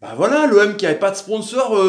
Bah voilà, l'OM qui avait pas de sponsor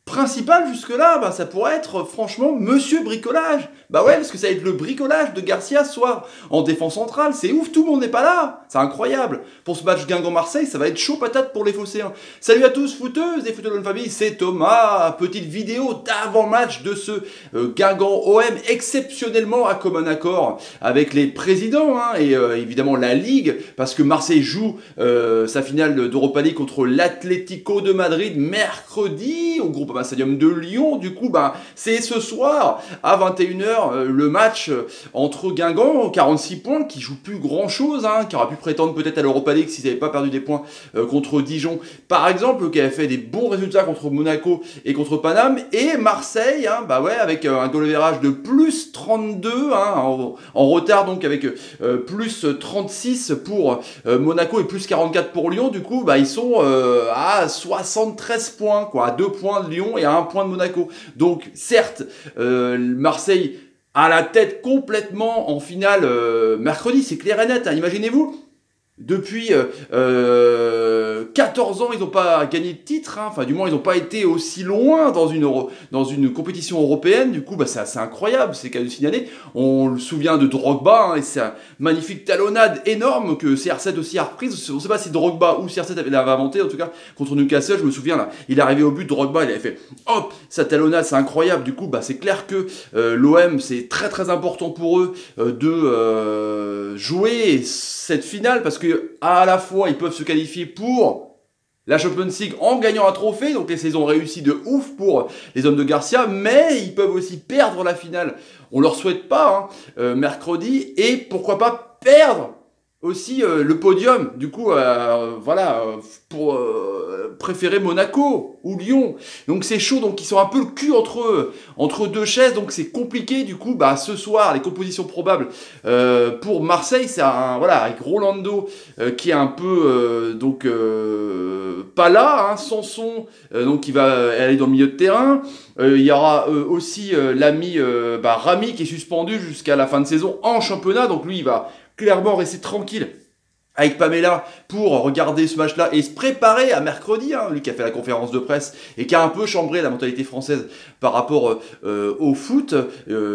principal jusque-là, bah ça pourrait être franchement Monsieur Bricolage. Bah ouais, parce que ça va être le bricolage de Garcia ce soir en défense centrale. C'est ouf, tout le monde n'est pas là. C'est incroyable. Pour ce match Guingamp-Marseille, ça va être chaud patate pour les Phocéens. Salut à tous, footeuses et footeux de la famille, c'est Thomas. Petite vidéo d'avant-match de ce Guingamp-OM exceptionnellement à commun accord avec les présidents et évidemment la Ligue, parce que Marseille joue sa finale d'Europa League contre l'Atlético de Madrid mercredi au Groupama Stadium de Lyon. Du coup, bah, c'est ce soir à 21h le match entre Guingamp, 46 points, qui joue plus grand chose, qui aurait pu prétendre peut-être à l'Europa League s'ils n'avaient pas perdu des points contre Dijon, par exemple, qui avait fait des bons résultats contre Monaco et contre Paname, et Marseille, bah ouais, avec un goal average de plus 32, en retard donc avec plus 36 pour Monaco et plus 44 pour Lyon. Du coup, bah, ils sont à 73 points, quoi, à 2 points de Lyon et à 1 point de Monaco. Donc, certes, Marseille a la tête complètement en finale mercredi, c'est clair et net, imaginez-vous. Depuis 14 ans, ils n'ont pas gagné de titre, enfin du moins ils n'ont pas été aussi loin dans une compétition européenne. Du coup, bah, c'est incroyable, c'est qu'à le signaler. On se souvient de Drogba, et c'est une magnifique talonnade énorme que CR7 aussi a reprise. On ne sait pas si Drogba ou CR7 l'avait inventé, en tout cas contre Newcastle, je me souviens là, il est arrivé au but, Drogba, il avait fait hop, sa talonnade, c'est incroyable. Du coup, bah, c'est clair que l'OM, c'est très très important pour eux de jouer cette finale, parce que à la fois ils peuvent se qualifier pour la Champions League en gagnant un trophée, donc les saisons réussies de ouf pour les hommes de Garcia, mais ils peuvent aussi perdre la finale, on leur souhaite pas, mercredi, et pourquoi pas perdre aussi le podium, du coup, voilà, pour préférer Monaco ou Lyon. Donc c'est chaud, donc ils sont un peu le cul entre deux chaises, donc c'est compliqué. Du coup, bah, ce soir, les compositions probables pour Marseille, c'est voilà, avec Rolando qui est un peu pas là, Sanson, donc qui va aller dans le milieu de terrain. Il y aura aussi l'ami Rami qui est suspendu jusqu'à la fin de saison en championnat, donc lui il va clairement rester tranquille avec Pamela pour regarder ce match-là et se préparer à mercredi, lui qui a fait la conférence de presse et qui a un peu chambré la mentalité française par rapport au foot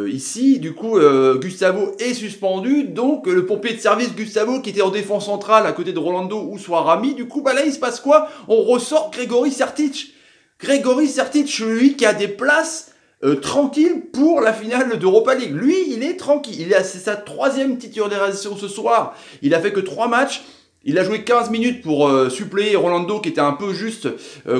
ici. Du coup, Gustavo est suspendu, donc le pompier de service Gustavo qui était en défense centrale à côté de Rolando ou soit Rami. Du coup, bah là il se passe quoi? On ressort Grégory Sertic. Grégory Sertic, lui qui a des places tranquille pour la finale d'Europa League. Lui, il est tranquille. C'est sa 3e titularisation ce soir. Il a fait que 3 matchs. Il a joué 15 minutes pour suppléer Rolando qui était un peu juste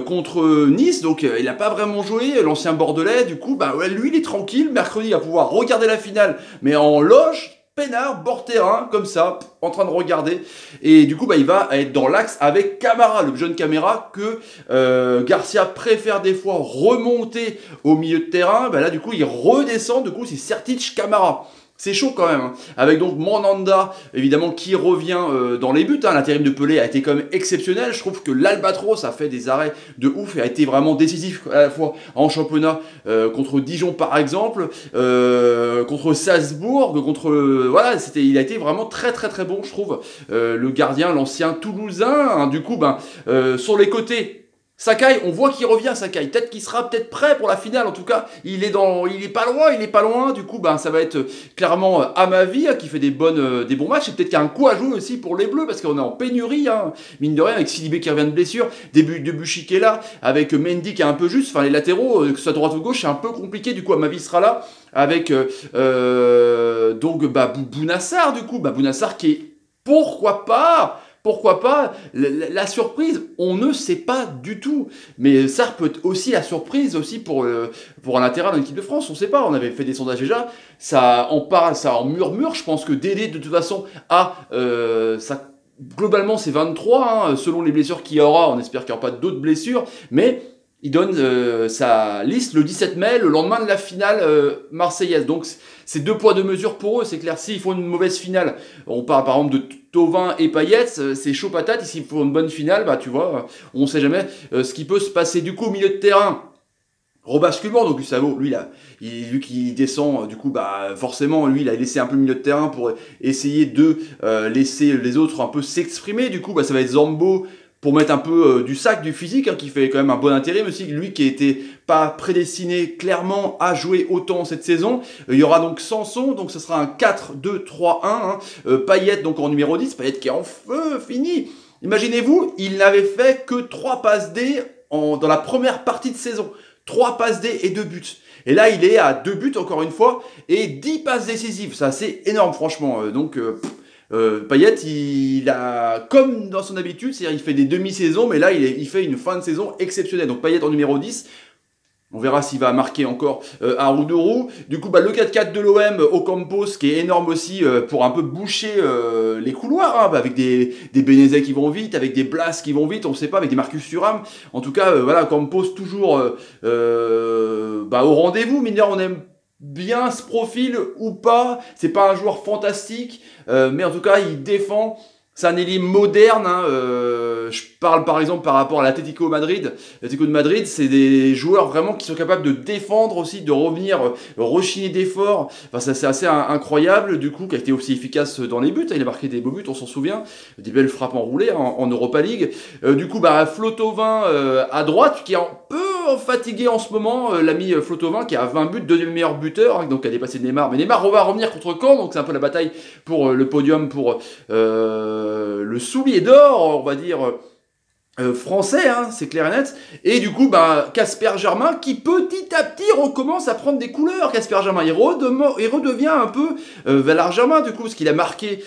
contre Nice. Donc il n'a pas vraiment joué, l'ancien Bordelais. Du coup, bah, ouais, lui, il est tranquille. Mercredi, il va pouvoir regarder la finale, mais en loge. Peinard, bord terrain, comme ça, en train de regarder. Et du coup, bah, il va être dans l'axe avec Camara, le jeune Camara que Garcia préfère des fois remonter au milieu de terrain. Bah, là, du coup, il redescend. Du coup, c'est Sertic Camara. C'est chaud quand même, avec donc Mandanda, évidemment, qui revient dans les buts. L'intérim de Pelé a été quand même exceptionnel. Je trouve que l'Albatros a fait des arrêts de ouf et a été vraiment décisif à la fois en championnat contre Dijon par exemple, contre Salzbourg, voilà, il a été vraiment très très très bon, je trouve. Le gardien, l'ancien Toulousain, du coup, sur les côtés. Sakai, on voit qu'il revient, Sakai. Peut-être qu'il sera peut-être prêt pour la finale. En tout cas, il est pas loin. Du coup, ça va être clairement Amavi qui fait des bons matchs. Et peut-être qu'il y a un coup à jouer aussi pour les Bleus parce qu'on est en pénurie, mine de rien, avec Sidibé qui revient de blessure, Debuchy qui est là, avec Mendy qui est un peu juste. Enfin, les latéraux, que ce soit droite ou gauche, c'est un peu compliqué. Du coup, Amavi sera là avec Bounassar. Du coup, Bounassar qui est pourquoi pas la surprise, on ne sait pas du tout. Mais ça peut être aussi la surprise aussi pour un latéral dans l'équipe de France, on ne sait pas. On avait fait des sondages déjà, ça en parle, ça en murmure. Je pense que Dédé de toute façon globalement c'est 23, selon les blessures qu'il y aura. On espère qu'il n'y aura pas d'autres blessures, mais il donne sa liste le 17 mai, le lendemain de la finale marseillaise. Donc c'est 2 poids 2 mesures pour eux, c'est clair. S'ils font une mauvaise finale, on parle par exemple de Thauvin et Payet, c'est chaud patate. Et s'ils font une bonne finale, tu vois, on ne sait jamais ce qui peut se passer. Du coup, au milieu de terrain, rebasculement, donc Gustavo, lui qui descend, du coup, forcément, lui, il a laissé un peu le milieu de terrain pour essayer de laisser les autres un peu s'exprimer. Du coup, ça va être Zambo, pour mettre un peu du sac, du physique, hein, qui fait quand même un bon intérim aussi, lui qui était pas prédestiné clairement à jouer autant cette saison. Il y aura donc Sanson, donc ce sera un 4-2-3-1, hein. Payet donc en numéro 10, Payet qui est en feu, fini. Imaginez-vous, il n'avait fait que 3 passes D dans la première partie de saison. 3 passes D et 2 buts. Et là, il est à 2 buts encore une fois et 10 passes décisives. Ça, c'est énorme franchement. Payet, il a, comme dans son habitude, c'est-à-dire il fait des demi-saisons, mais là, il fait une fin de saison exceptionnelle. Donc Payet en numéro 10. On verra s'il va marquer encore à Roudourou. Du coup, le 4-4 de l'OM, Ocampos, qui est énorme aussi pour un peu boucher les couloirs, hein, avec des Benezet qui vont vite, avec des Blas qui vont vite, on ne sait pas, avec des Marcus Thuram. En tout cas, voilà, Ocampos toujours au rendez-vous. Mineur, on aime bien ce profil ou pas. C'est pas un joueur fantastique, mais en tout cas, il défend. C'est un ailier moderne, hein, je parle par exemple par rapport à l'Atlético Madrid. L'Atlético de Madrid, c'est des joueurs vraiment qui sont capables de défendre aussi, de revenir, rechigner d'efforts. Enfin, ça c'est assez incroyable, du coup, qui a été aussi efficace dans les buts. Il a marqué des beaux buts, on s'en souvient. Des belles frappes enroulées en Europa League. Du coup, Flotovin à droite, qui est un peu fatigué en ce moment. L'ami Flotovin qui a 20 buts, deuxième meilleur buteur, hein, donc qui a dépassé Neymar. Mais Neymar va revenir contre Caen, donc c'est un peu la bataille pour le podium, pour le soulier d'or, on va dire, français, hein, c'est clair et net. Et du coup, Casper Germain qui petit à petit recommence à prendre des couleurs. Casper Germain, il redevient un peu Valère Germain, du coup, parce qu'il a marqué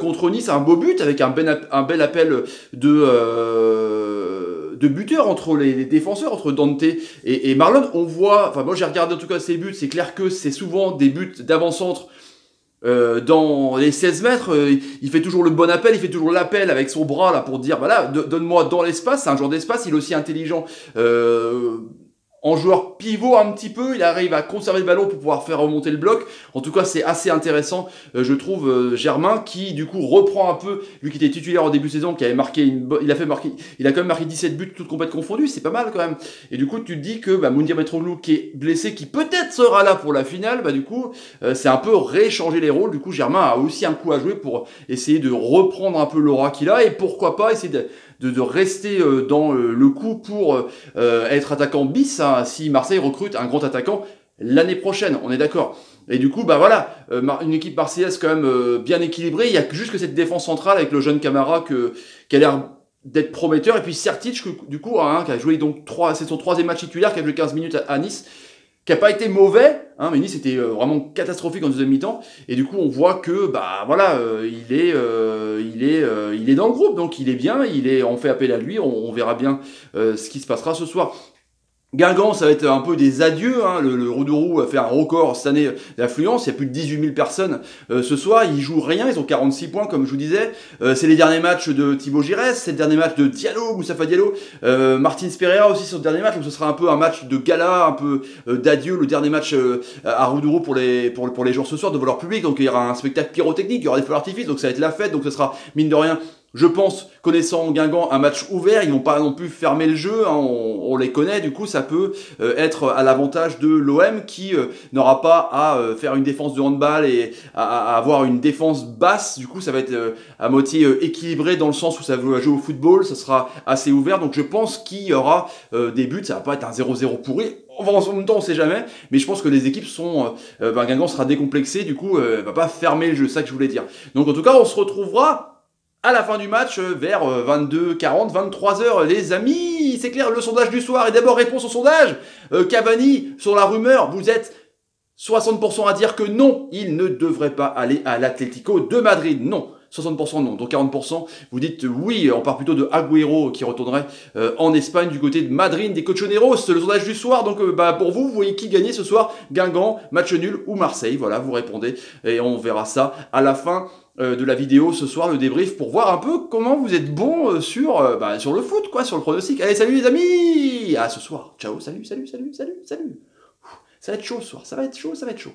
contre Nice un beau but avec un bel appel de buteur entre les défenseurs, entre Dante et Marlon. On voit, enfin moi j'ai regardé en tout cas ses buts, c'est clair que c'est souvent des buts d'avant-centre. Dans les 16 mètres, il fait toujours le bon appel, il fait toujours l'appel avec son bras là pour dire voilà, donne-moi dans l'espace. C'est un joueur d'espace, il est aussi intelligent en joueur pivot un petit peu, il arrive à conserver le ballon pour pouvoir faire remonter le bloc. En tout cas, c'est assez intéressant, je trouve, Germain, qui du coup reprend un peu, lui qui était titulaire en début de saison, qui avait marqué il a quand même marqué 17 buts, toutes compètes confondues, c'est pas mal quand même. Et du coup, tu te dis que Moundir Metroglou, qui est blessé, qui peut-être sera là pour la finale, du coup, c'est un peu réchanger les rôles. Du coup, Germain a aussi un coup à jouer pour essayer de reprendre un peu l'aura qu'il a, et pourquoi pas essayer de rester dans le coup pour être attaquant bis, hein, si Marseille recrute un grand attaquant l'année prochaine, on est d'accord. Et du coup, une équipe marseillaise quand même bien équilibrée. Il y a juste que cette défense centrale avec le jeune Camara qui a l'air d'être prometteur. Et puis Sertic, du coup, hein, qui a joué donc c'est son 3e match titulaire, qui a joué 15 minutes à Nice, qui n'a pas été mauvais, hein, mais Nice était vraiment catastrophique en deuxième mi-temps, et du coup on voit que il est dans le groupe, donc il est bien, on fait appel à lui, on verra bien ce qui se passera ce soir. Guingamp, ça va être un peu des adieux, hein. Le Roudourou a fait un record cette année d'affluence, il y a plus de 18 000 personnes ce soir, ils jouent rien, ils ont 46 points comme je vous disais, c'est les derniers matchs de Thibaut Giresse, c'est le dernier match de Diallo, Moustapha Diallo, Martins Pereira aussi sur le dernier match, donc ce sera un peu un match de gala, un peu d'adieu, le dernier match à Roudourou pour les jours ce soir devant leur public, donc il y aura un spectacle pyrotechnique, il y aura des feux d'artifice, donc ça va être la fête, donc ce sera mine de rien. Je pense, connaissant Guingamp, un match ouvert, ils vont pas non plus fermer le jeu, hein, on les connaît, du coup ça peut être à l'avantage de l'OM qui n'aura pas à faire une défense de handball et à avoir une défense basse, du coup ça va être à moitié équilibré dans le sens où ça veut jouer au football, ça sera assez ouvert, donc je pense qu'il y aura des buts, ça va pas être un 0-0 pourri, en même temps on sait jamais, mais je pense que les équipes sont, Guingamp sera décomplexé, du coup va pas fermer le jeu, c'est ça que je voulais dire. Donc en tout cas on se retrouvera à la fin du match, vers 22h40, 23h, les amis, c'est clair, le sondage du soir. Et d'abord, réponse au sondage. Cavani, sur la rumeur, vous êtes 60% à dire que non, il ne devrait pas aller à l'Atlético de Madrid. Non, 60% non. Donc 40%, vous dites oui, on part plutôt de Agüero qui retournerait en Espagne du côté de Madrid, des Cochoneros. Le sondage du soir, donc pour vous, vous voyez qui gagner ce soir, Guingamp, match nul ou Marseille. Voilà, vous répondez et on verra ça à la fin de la vidéo ce soir, le débrief, pour voir un peu comment vous êtes bon sur le foot, quoi, sur le pronostic. Allez, salut les amis, à ce soir, ciao, salut. Ça va être chaud ce soir, ça va être chaud.